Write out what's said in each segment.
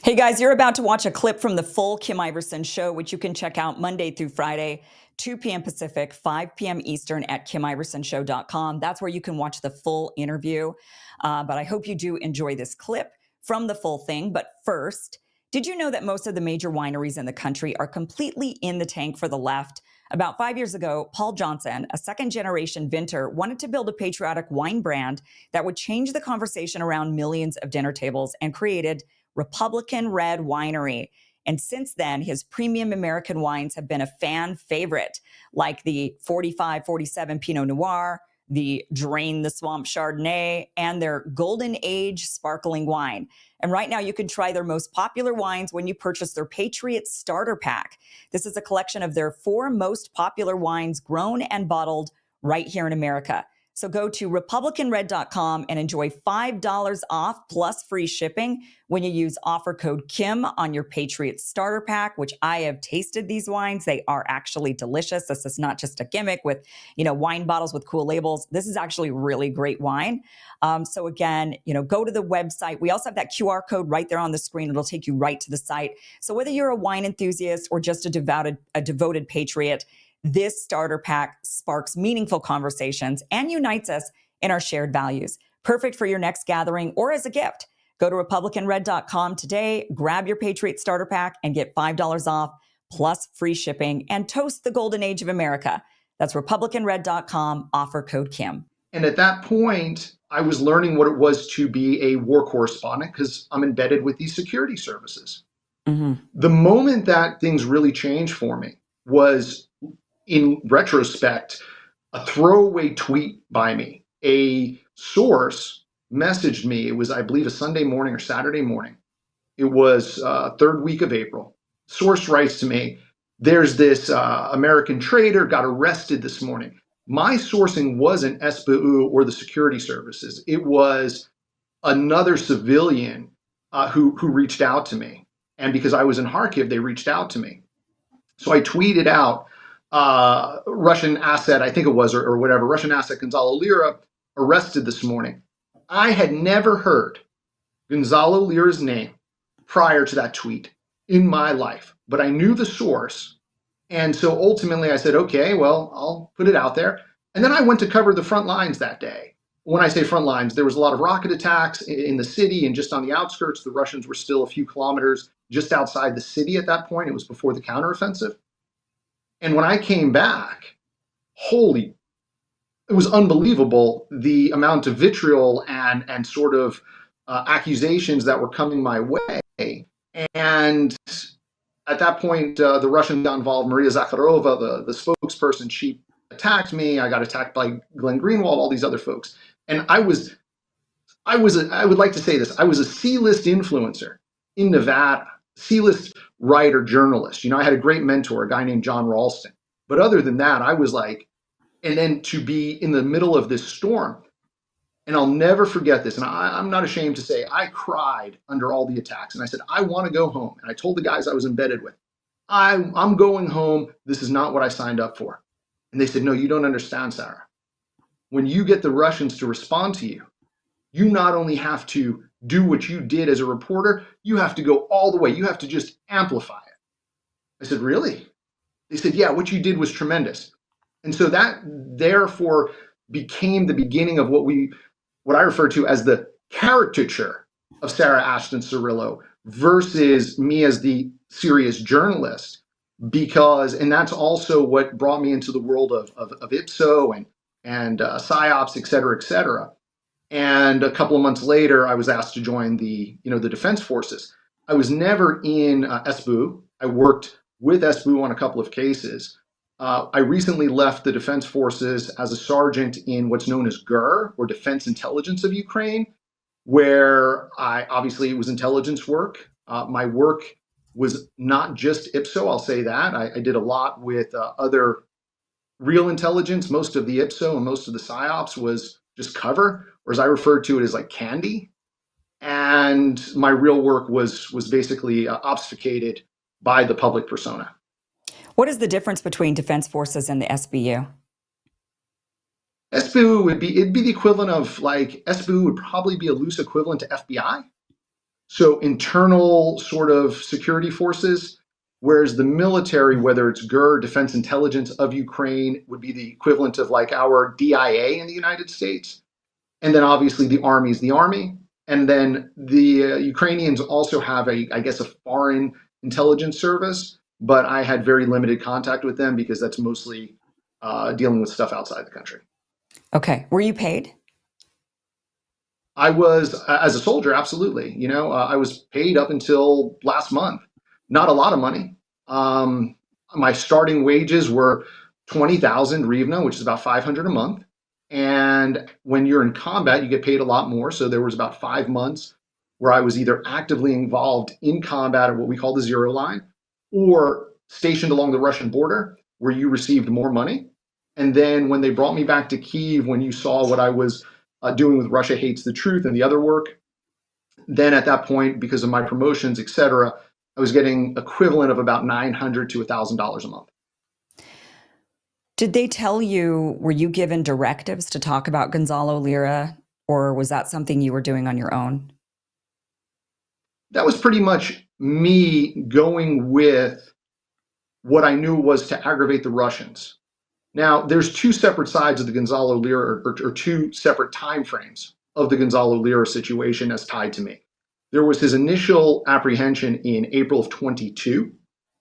Hey guys, you're about to watch a clip from the full Kim Iversen show, which you can check out Monday through Friday, 2 p.m. Pacific, 5 p.m. Eastern at KimIversonShow.com. That's where you can watch the full interview. But I hope you do enjoy this clip from the full thing. But first, did you know that most of the major wineries in the country are completely in the tank for the left? About 5 years ago, Paul Johnson, a second-generation vintner, wanted to build a patriotic wine brand that would change the conversation around millions of dinner tables and created Republican Red Winery. And since then, his premium American wines have been a fan favorite, like the 45-47 Pinot Noir, the Drain the Swamp Chardonnay, and their Golden Age sparkling wine. And right now, you can try their most popular wines when you purchase their Patriot Starter Pack. This is a collection of their 4 most popular wines grown and bottled right here in America. So go to republicanred.com and enjoy $5 off plus free shipping when you use offer code Kim on your Patriot Starter Pack, which I have tasted these wines. They are actually delicious. This is not just a gimmick with, wine bottles with cool labels. This is actually really great wine. So again, go to the website. We also have that QR code right there on the screen. It'll take you right to the site. So whether you're a wine enthusiast or just a devoted patriot, this starter pack sparks meaningful conversations and unites us in our shared values. Perfect for your next gathering or as a gift. Go to republicanred.com today, grab your Patriot Starter Pack, and get $5 off plus free shipping and toast the golden age of America. That's republicanred.com, offer code Kim. And at that point, I was learning what it was to be a war correspondent because I'm embedded with these security services. Mm-hmm. The moment that things really changed for me was, in retrospect, a throwaway tweet by me. A source messaged me. It was, I believe, a Sunday morning or Saturday morning. It was third week of April. Source writes to me, there's this American trader got arrested this morning. My sourcing wasn't SBU or the security services. It was another civilian who reached out to me. And because I was in Kharkiv, they reached out to me. So I tweeted out, Russian asset, I think it was, or whatever, Russian asset Gonzalo Lira arrested this morning. I had never heard Gonzalo Lira's name prior to that tweet in my life, but I knew the source. And so ultimately I said, okay, well, I'll put it out there. And then I went to cover the front lines that day. When I say front lines, there was a lot of rocket attacks in the city and just on the outskirts. The Russians were still a few kilometers just outside the city at that point. It was before the counteroffensive. And when I came back, it was unbelievable the amount of vitriol and sort of accusations that were coming my way. And at that point, the Russians got involved. Maria Zakharova, the spokesperson, she attacked me. I got attacked by Glenn Greenwald, all these other folks. And I would like to say this, I was a C-list influencer in Nevada, C-list writer, journalist. I had a great mentor, a guy named John Ralston. But other than that, I was like, and then to be in the middle of this storm, and I'll never forget this. And I'm not ashamed to say I cried under all the attacks. And I said, I want to go home. And I told the guys I was embedded with, I'm going home. This is not what I signed up for. And they said, no, you don't understand, Sarah. When you get the Russians to respond to you, you not only have to do what you did as a reporter, you have to go all the way. You have to just amplify it. I said, really? They said, yeah, what you did was tremendous. And so that therefore became the beginning of what I refer to as the caricature of Sarah Ashton-Cirillo versus me as the serious journalist, and that's also what brought me into the world of IPSO and PSYOPs, et cetera, et cetera. And a couple of months later, I was asked to join the Defense Forces. I was never in SBU. I worked with SBU on a couple of cases. I recently left the Defense Forces as a sergeant in what's known as GER, or Defense Intelligence of Ukraine, where it was intelligence work. My work was not just IPSO, I'll say that. I did a lot with other real intelligence. Most of the IPSO and most of the PSYOPs was just cover, or as I referred to it as like candy. And my real work was basically obfuscated by the public persona. What is the difference between Defense Forces and the SBU? SBU it'd be the equivalent of SBU would probably be a loose equivalent to FBI. So internal sort of security forces, whereas the military, whether it's GUR, Defense Intelligence of Ukraine, would be the equivalent of like our DIA in the United States. And then obviously the army is the army. And then the Ukrainians also have I guess, a foreign intelligence service, but I had very limited contact with them because that's mostly dealing with stuff outside the country. Okay. Were you paid? I was, as a soldier, absolutely. I was paid up until last month. Not a lot of money. My starting wages were 20,000 hryvnia, which is about 500 a month. And when you're in combat, you get paid a lot more. So there was about 5 months where I was either actively involved in combat at what we call the zero line, or stationed along the Russian border where you received more money. And then when they brought me back to Kyiv, when you saw what I was doing with Russia Hates the Truth and the other work, then at that point, because of my promotions, et cetera, I was getting equivalent of about $900 to $1,000 a month. Did they tell you, were you given directives to talk about Gonzalo Lira, or was that something you were doing on your own? That was pretty much me going with what I knew was to aggravate the Russians. Now, there's two separate sides of the Gonzalo Lira, or two separate time frames of the Gonzalo Lira situation as tied to me. There was his initial apprehension in April of 22,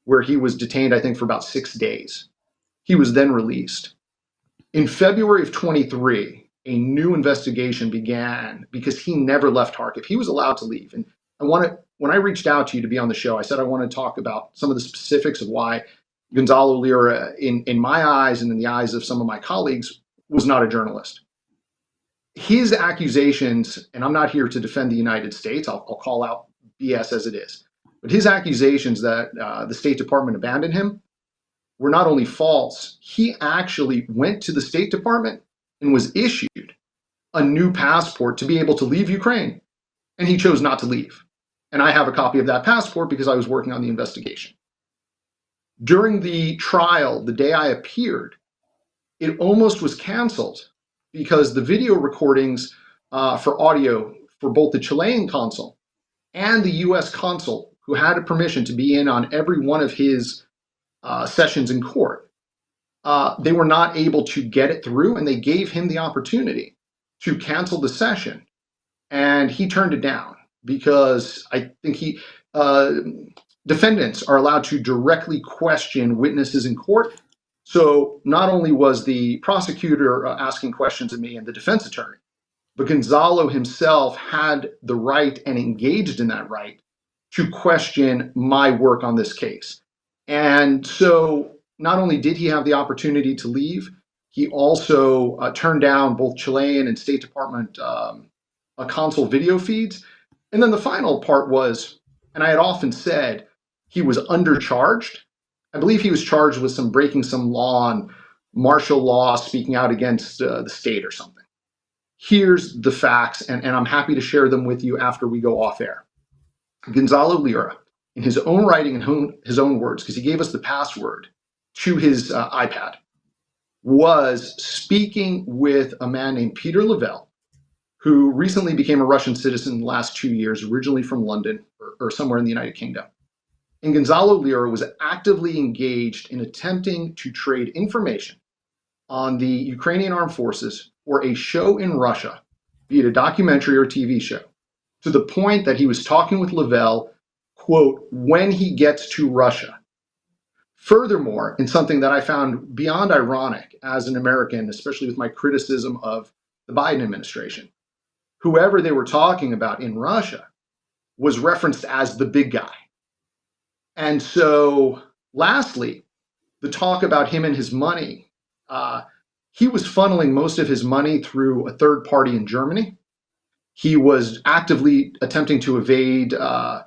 where he was detained, I think, for about 6 days. He was then released. In February of 23, a new investigation began because he never left Kharkiv. He was allowed to leave. And when I reached out to you to be on the show, I said I want to talk about some of the specifics of why Gonzalo Lira, in my eyes and in the eyes of some of my colleagues, was not a journalist. His accusations, and I'm not here to defend the United States, I'll call out BS as it is, but his accusations that the State Department abandoned him were not only false, he actually went to the State Department and was issued a new passport to be able to leave Ukraine, and he chose not to leave. And I have a copy of that passport because I was working on the investigation. During the trial, the day I appeared, it almost was canceled because the video recordings for audio for both the Chilean consul and the US consul, who had a permission to be in on every one of his sessions in court, they were not able to get it through, and they gave him the opportunity to cancel the session. And he turned it down because I think defendants are allowed to directly question witnesses in court. So not only was the prosecutor asking questions of me and the defense attorney, but Gonzalo himself had the right and engaged in that right to question my work on this case. And so not only did he have the opportunity to leave, he also turned down both Chilean and State Department consul video feeds. And then the final part was, and I had often said, he was undercharged. I believe he was charged with breaking some law on martial law, speaking out against the state or something. Here's the facts, and I'm happy to share them with you after we go off air. Gonzalo Lira, in his own writing and his own words, because he gave us the password to his iPad, was speaking with a man named Peter Lavelle, who recently became a Russian citizen in the last 2 years, originally from London or somewhere in the United Kingdom. And Gonzalo Lira was actively engaged in attempting to trade information on the Ukrainian armed forces for a show in Russia, be it a documentary or TV show, to the point that he was talking with Lavelle, quote, when he gets to Russia. Furthermore, and something that I found beyond ironic as an American, especially with my criticism of the Biden administration, whoever they were talking about in Russia was referenced as the big guy. And so lastly, the talk about him and his money, he was funneling most of his money through a third party in Germany. He was actively attempting to evade, I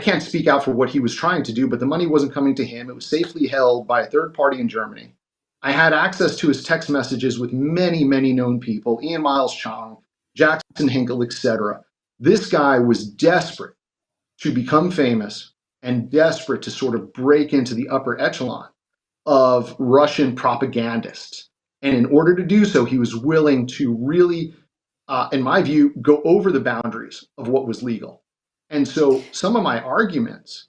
can't speak out for what he was trying to do, but the money wasn't coming to him. It was safely held by a third party in Germany. I had access to his text messages with many, many known people, Ian Miles Chong, Jackson Hinkle, etc. This guy was desperate to become famous and desperate to sort of break into the upper echelon of Russian propagandists. And in order to do so, he was willing to really in my view, go over the boundaries of what was legal. And so some of my arguments,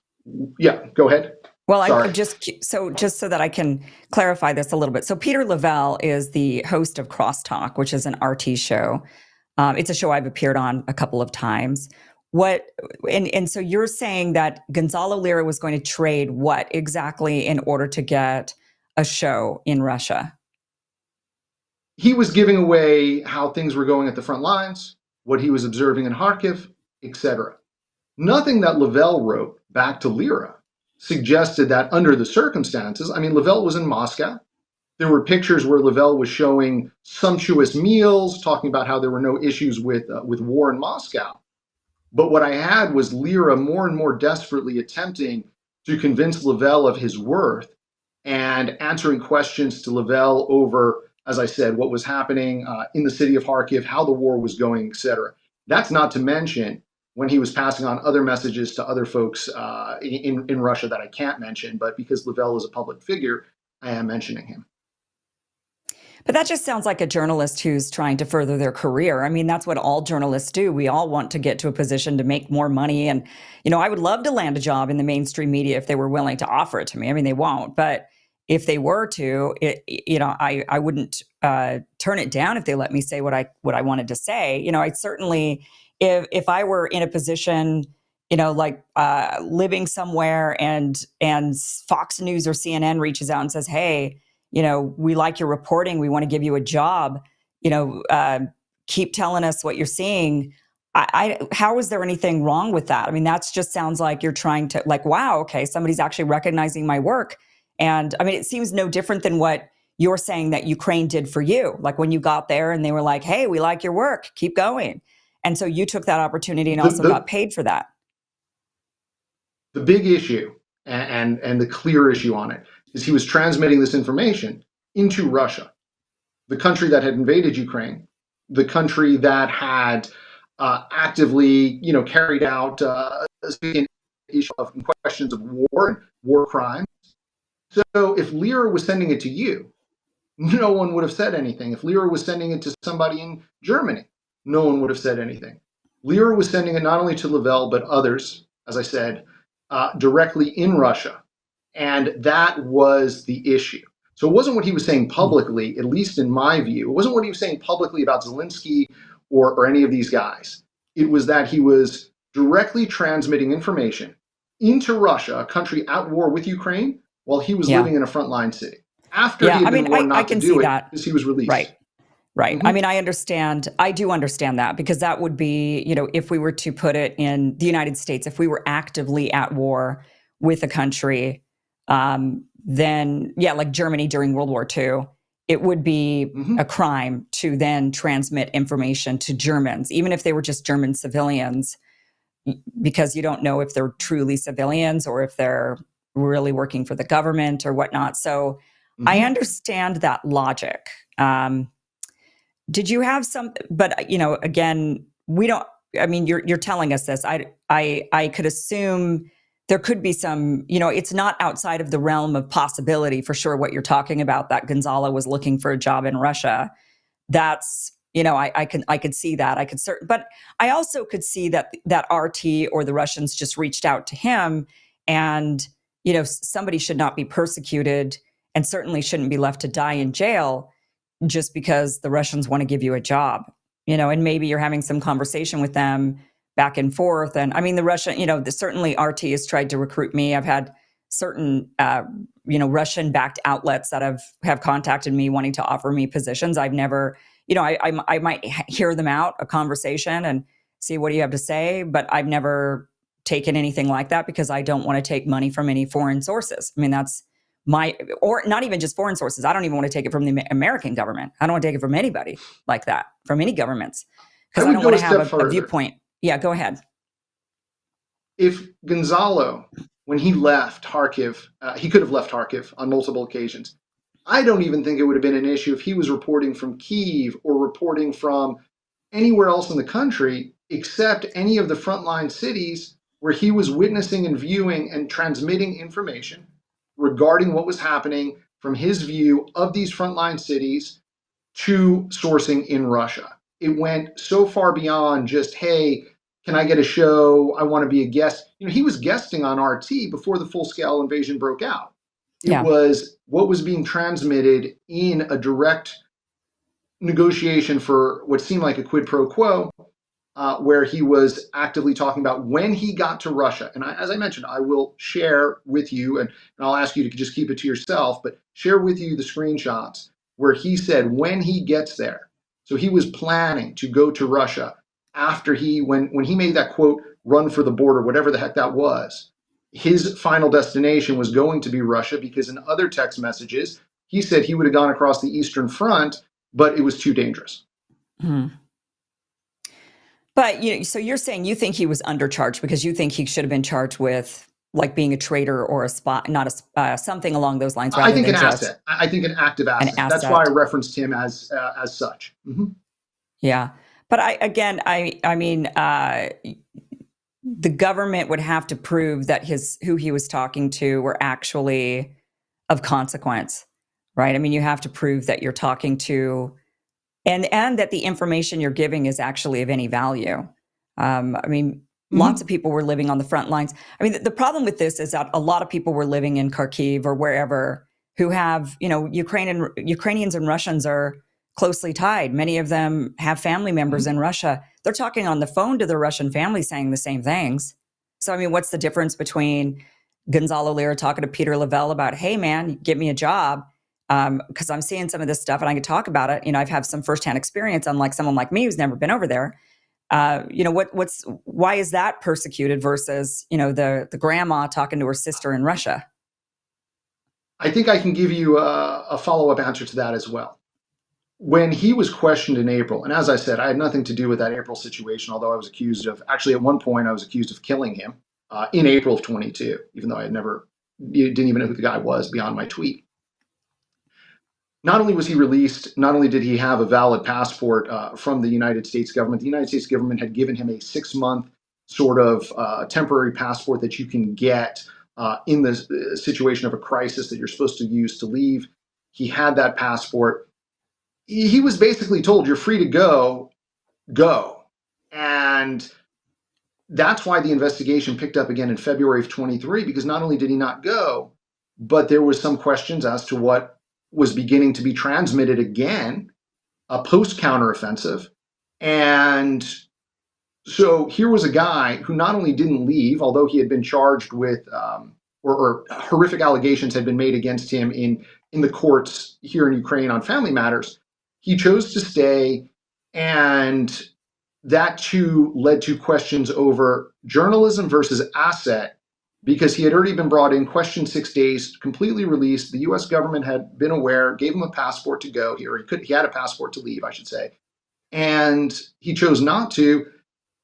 yeah, go ahead. Well, I'm Sorry. just so that I can clarify this a little bit. So Peter Lavelle is the host of Crosstalk, which is an RT show. It's a show I've appeared on a couple of times. And so you're saying that Gonzalo Lira was going to trade what exactly in order to get a show in Russia? He was giving away how things were going at the front lines, what he was observing in Kharkiv, etc. Nothing that Lavelle wrote back to Lira suggested that under the circumstances, I mean, Lavelle was in Moscow. There were pictures where Lavelle was showing sumptuous meals, talking about how there were no issues with war in Moscow. But what I had was Lira more and more desperately attempting to convince Lavelle of his worth and answering questions to Lavelle over, as I said, what was happening in the city of Kharkiv, how the war was going, etc. That's not to mention when he was passing on other messages to other folks in Russia that I can't mention, but because Lavelle is a public figure, I am mentioning him. But that just sounds like a journalist who's trying to further their career. I mean, that's what all journalists do. We all want to get to a position to make more money. And, I would love to land a job in the mainstream media if they were willing to offer it to me. I mean, they won't. But if they were to, I wouldn't turn it down if they let me say what I wanted to say. I certainly, if I were in a position, living somewhere and Fox News or CNN reaches out and says, hey, we like your reporting. We want to give you a job. Keep telling us what you're seeing. How is there anything wrong with that? I mean, that just sounds like you're trying to wow, okay, somebody's actually recognizing my work. And I mean, it seems no different than what you're saying that Ukraine did for you. Like when you got there and they were like, hey, we like your work, keep going. And so you took that opportunity and also got paid for that. The big issue and the clear issue on it is he was transmitting this information into Russia, the country that had invaded Ukraine, the country that had actively, carried out issue of questions of war and war crimes. So if Lira was sending it to you, no one would have said anything. If Lira was sending it to somebody in Germany, no one would have said anything. Lira was sending it not only to Lavelle, but others, as I said, directly in Russia. And that was the issue. So it wasn't what he was saying publicly, at least in my view. It wasn't what he was saying publicly about Zelensky or any of these guys. It was that he was directly transmitting information into Russia, a country at war with Ukraine, while he was living in a frontline city. After he had been warned not to do it, because he was released. Right. Mm-hmm. I mean, I do understand that, because that would be, if we were to put it in the United States, if we were actively at war with a country, then like Germany during World War II, it would be a crime to then transmit information to Germans, even if they were just German civilians, because you don't know if they're truly civilians or if they're really working for the government or whatnot. So I understand that logic. Did you have some, but again, we don't, I mean, you're telling us this. I could assume there could be some, it's not outside of the realm of possibility for sure what you're talking about, that Gonzalo was looking for a job in Russia. That's, I could see that. But I also could see that RT or the Russians just reached out to him, and, somebody should not be persecuted and certainly shouldn't be left to die in jail just because the Russians want to give you a job, and maybe you're having some conversation with them back and forth. And I mean, the Russian, certainly RT has tried to recruit me. I've had certain, Russian-backed outlets that have contacted me wanting to offer me positions. I've never, I might hear them out, a conversation, and see what do you have to say, but I've never taken anything like that because I don't want to take money from any foreign sources. I mean, that's or not even just foreign sources. I don't even want to take it from the American government. I don't want to take it from anybody like that, from any governments, because I don't want to have a viewpoint. Yeah, go ahead. If Gonzalo, when he left Kharkiv, he could have left Kharkiv on multiple occasions. I don't even think it would have been an issue if he was reporting from Kyiv or reporting from anywhere else in the country except any of the frontline cities where he was witnessing and viewing and transmitting information regarding what was happening from his view of these frontline cities to sourcing in Russia. it went so far beyond just, hey, can I get a show? I want to be a guest. He was guesting on RT before the full-scale invasion broke out. It Yeah. was what was being transmitted in a direct negotiation for what seemed like a quid pro quo, where he was actively talking about when he got to Russia. And as I mentioned, I will share with you, and I'll ask you to just keep it to yourself, but share with you the screenshots where he said when he gets there. So he was planning to go to Russia after when he made that quote, run for the border, whatever the heck that was. His final destination was going to be Russia, because in other text messages, he said he would have gone across the Eastern Front, but it was too dangerous. Hmm. But so you're saying you think he was undercharged because you think he should have been charged with like being a traitor or a spy, not something along those lines, rather I think than an just asset. I think an active an asset. That's why I asset. referenced him as such. Mm-hmm. Yeah, but I mean, the government would have to prove that who he was talking to were actually of consequence, right? I mean, you have to prove that you're talking to, and that the information you're giving is actually of any value. I mean, lots of people were living on the front lines. I mean, the problem with this is that a lot of people were living in Kharkiv or wherever who have, Ukrainians and Russians are closely tied. Many of them have family members in Russia. They're talking on the phone to their Russian family saying the same things. So, I mean, what's the difference between Gonzalo Lira talking to Peter Lavelle about, hey, man, give me a job, because I'm seeing some of this stuff and I can talk about it. I've had some firsthand experience, unlike someone like me who's never been over there. Why is that persecuted versus, the grandma talking to her sister in Russia? I think I can give you a follow-up answer to that as well. When he was questioned in April, and as I said, I had nothing to do with that April situation, although I was accused of, actually at one point I was accused of killing him in April of 22, even though I didn't even know who the guy was beyond my tweet. Not only was he released, not only did he have a valid passport from the United States government, the United States government had given him a 6-month sort of temporary passport that you can get in the situation of a crisis that you're supposed to use to leave. He had that passport. He was basically told, you're free to go. And that's why the investigation picked up again in February of 23, because not only did he not go, but there was some questions as to what was beginning to be transmitted again, a post-counteroffensive. And so here was a guy who not only didn't leave, although he had been charged with, or horrific allegations had been made against him in the courts here in Ukraine on family matters, he chose to stay. And that too led to questions over journalism versus asset, because he had already been brought in, questioned 6 days, completely released. The US government had been aware, gave him a passport to go here. He had a passport to leave, I should say. And he chose not to.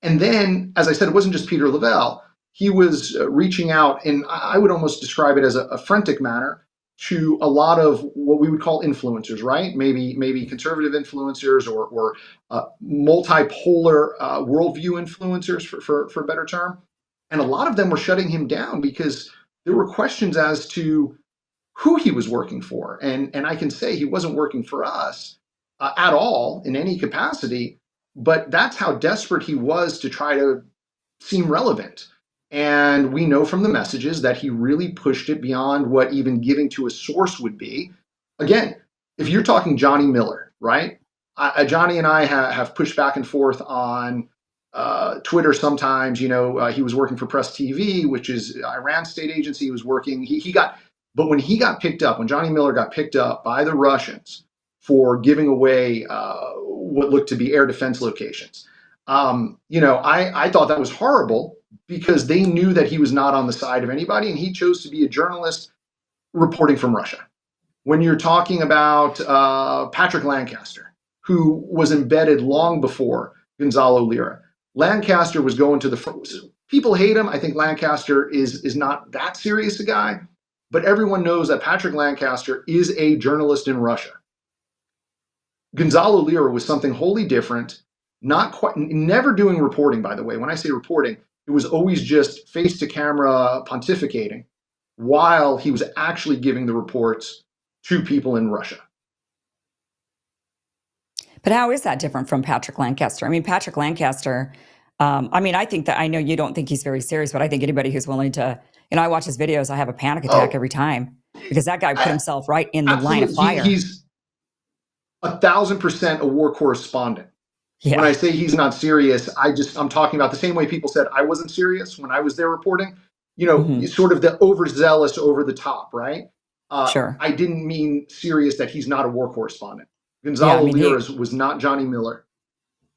And then, as I said, it wasn't just Peter Lavelle. He was reaching out, and I would almost describe it as a frantic manner, to a lot of what we would call influencers, right? Maybe conservative influencers or multipolar worldview influencers, for a better term. And a lot of them were shutting him down because there were questions as to who he was working for. And I can say he wasn't working for us at all in any capacity, but that's how desperate he was to try to seem relevant. And we know from the messages that he really pushed it beyond what even giving to a source would be. Again, if you're talking Johnny Miller, right? Johnny and I have pushed back and forth on Twitter sometimes. He was working for Press TV, which is Iran's state agency. He was working, but when Johnny Miller got picked up by the Russians for giving away what looked to be air defense locations, I thought that was horrible, because they knew that he was not on the side of anybody, and he chose to be a journalist reporting from Russia. When you're talking about Patrick Lancaster, who was embedded long before Gonzalo Lira, Lancaster was going to the people hate him. I think Lancaster is not that serious a guy, but everyone knows that Patrick Lancaster is a journalist in Russia. Gonzalo Lira was something wholly different, never doing reporting, by the way. When I say reporting, it was always just face to camera pontificating while he was actually giving the reports to people in Russia. But how is that different from Patrick Lancaster? I mean, Patrick Lancaster, I mean, I think that, I know you don't think he's very serious, but I think anybody who's willing to, I watch his videos, I have a panic attack Oh, every time because that guy put himself right in the line of absolutely. fire. He's 1,000% a war correspondent. When Yeah, I say he's not serious, I'm talking about the same way people said I wasn't serious when I was there reporting. Sort of the overzealous, over the top, right? sure. I didn't mean serious that he's not a war correspondent. Yeah, I Gonzalo mean, Lira was not Johnny Miller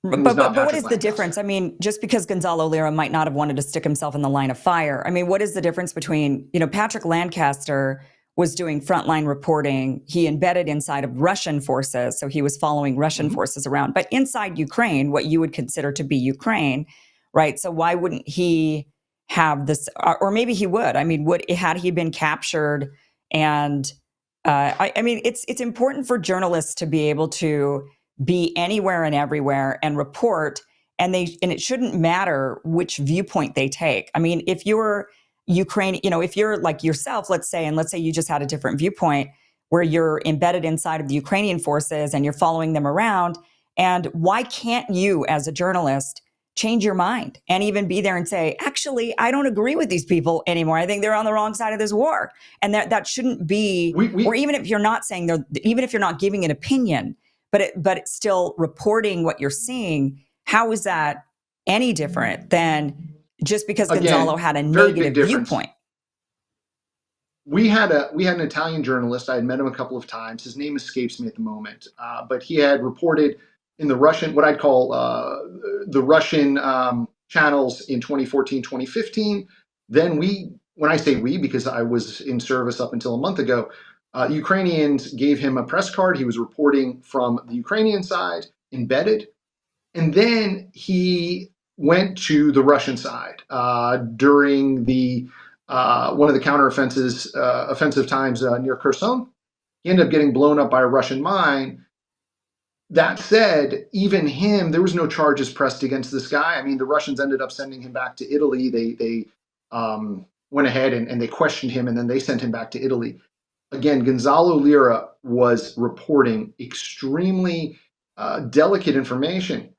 and was but not what Patrick is the difference? Lancaster. I mean, just because Gonzalo Lira might not have wanted to stick himself in the line of fire, I mean, what is the difference between, Patrick Lancaster was doing frontline reporting. He embedded inside of Russian forces, so he was following Russian Mm-hmm. forces around, but inside Ukraine, what you would consider to be Ukraine, right? So why wouldn't he have this, or maybe he would? I mean, had he been captured? And I mean, it's important for journalists to be able to be anywhere and everywhere and report, and it shouldn't matter which viewpoint they take. I mean, if you're Ukraine, if you're like yourself, let's say you just had a different viewpoint where you're embedded inside of the Ukrainian forces and you're following them around, and why can't you as a journalist change your mind and even be there and say, actually, I don't agree with these people anymore. I think they're on the wrong side of this war. And that shouldn't be, or even if you're not saying even if you're not giving an opinion, but it's still reporting what you're seeing. How is that any different than just because Gonzalo Again, had a very big negative difference. viewpoint? We had an Italian journalist. I had met him a couple of times. His name escapes me at the moment, but he had reported in the Russian, what I'd call the Russian channels in 2014, 2015. Then when I say we, because I was in service up until a month ago, Ukrainians gave him a press card. He was reporting from the Ukrainian side, embedded. And then he went to the Russian side during the one of the offensive times near Kherson. He ended up getting blown up by a Russian mine. That said, even him, there was no charges pressed against this guy. I mean, the Russians ended up sending him back to Italy. They went ahead and they questioned him, and then they sent him back to Italy. Again, Gonzalo Lira was reporting extremely delicate information,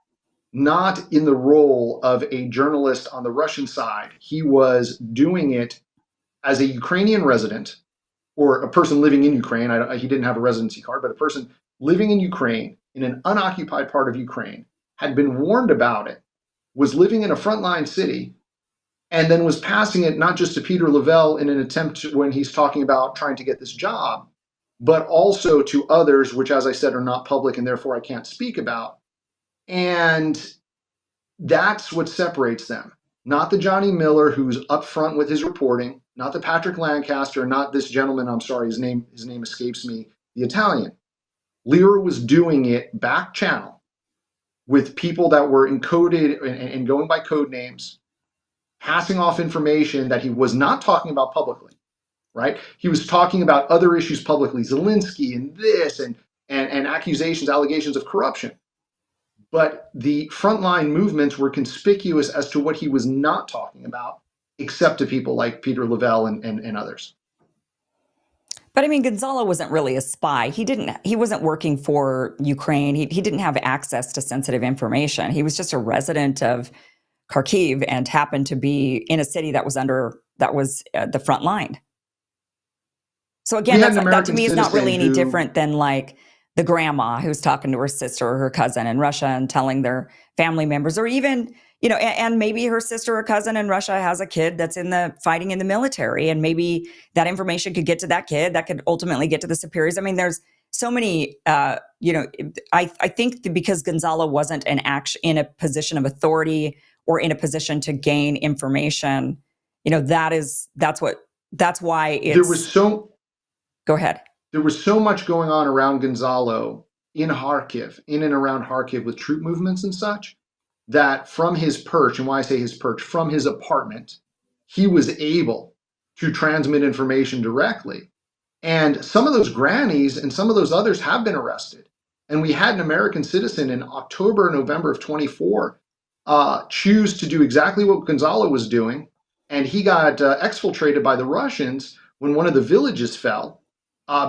not in the role of a journalist on the Russian side. He was doing it as a Ukrainian resident or a person living in Ukraine. He didn't have a residency card, but a person living in Ukraine, in an unoccupied part of Ukraine, had been warned about it, was living in a frontline city, and then was passing it not just to Peter Lavelle in an attempt to, when he's talking about trying to get this job, but also to others, which, as I said, are not public and therefore I can't speak about. And that's what separates them. Not the Johnny Miller who's upfront with his reporting, not the Patrick Lancaster, not this gentleman, I'm sorry, his name escapes me, the Italian. Lira was doing it back channel with people that were encoded and going by code names, passing off information that he was not talking about publicly, right? He was talking about other issues publicly, Zelensky and this and accusations, allegations of corruption. But the frontline movements were conspicuous as to what he was not talking about, except to people like Peter Lavelle and others. But I mean, Gonzalo wasn't really a spy. He wasn't working for Ukraine. He didn't have access to sensitive information. He was just a resident of Kharkiv and happened to be in a city that was the front line. So again, that to me is not really any different than like the grandma who's talking to her sister or her cousin in Russia and telling their family members, or even, and maybe her sister or cousin in Russia has a kid that's fighting in the military, and maybe that information could get to that kid, that could ultimately get to the superiors. I mean, there's so many, I think because Gonzalo wasn't in a position of authority or in a position to gain information, that's why it's. There was Go ahead. There was so much going on around Gonzalo in Kharkiv, in and around Kharkiv with troop movements and such, that from his perch, and why I say his perch, from his apartment, he was able to transmit information directly. And some of those grannies and some of those others have been arrested. And we had an American citizen in October, November of 24 choose to do exactly what Gonzalo was doing. And he got exfiltrated by the Russians when one of the villages fell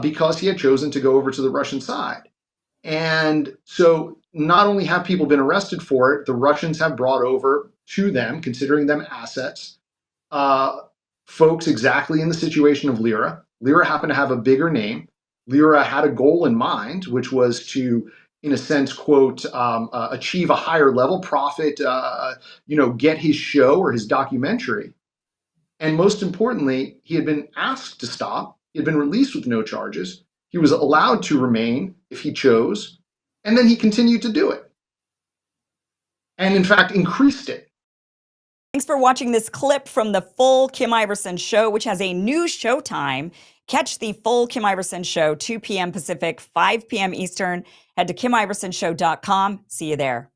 because he had chosen to go over to the Russian side. And so not only have people been arrested for it, the Russians have brought over to them, considering them assets, uh, folks exactly in the situation of Lira. Lira happened to have a bigger name. Lira had a goal in mind, which was to, in a sense, quote, achieve a higher level profit, get his show or his documentary. And most importantly, he had been asked to stop. He had been released with no charges. He was allowed to remain if he chose. And then he continued to do it. And in fact, increased it. Thanks for watching this clip from the full Kim Iversen show, which has a new showtime. Catch the full Kim Iversen show, 2 p.m. Pacific, 5 p.m. Eastern. Head to KimIversonShow.com. See you there.